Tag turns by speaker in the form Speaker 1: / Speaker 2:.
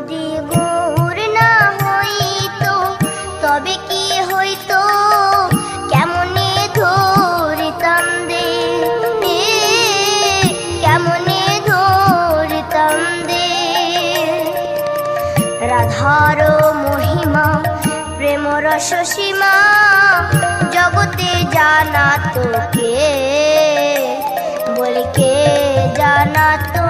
Speaker 1: যদি গুর না হইতো তবে কি হইতো, কেমনে ধরিতাম দে, কেমনে ধরিতাম দে। রাধার মহিমা প্রেম রস সীমা জগতে জানা তো কে, বলে কে জানা তো।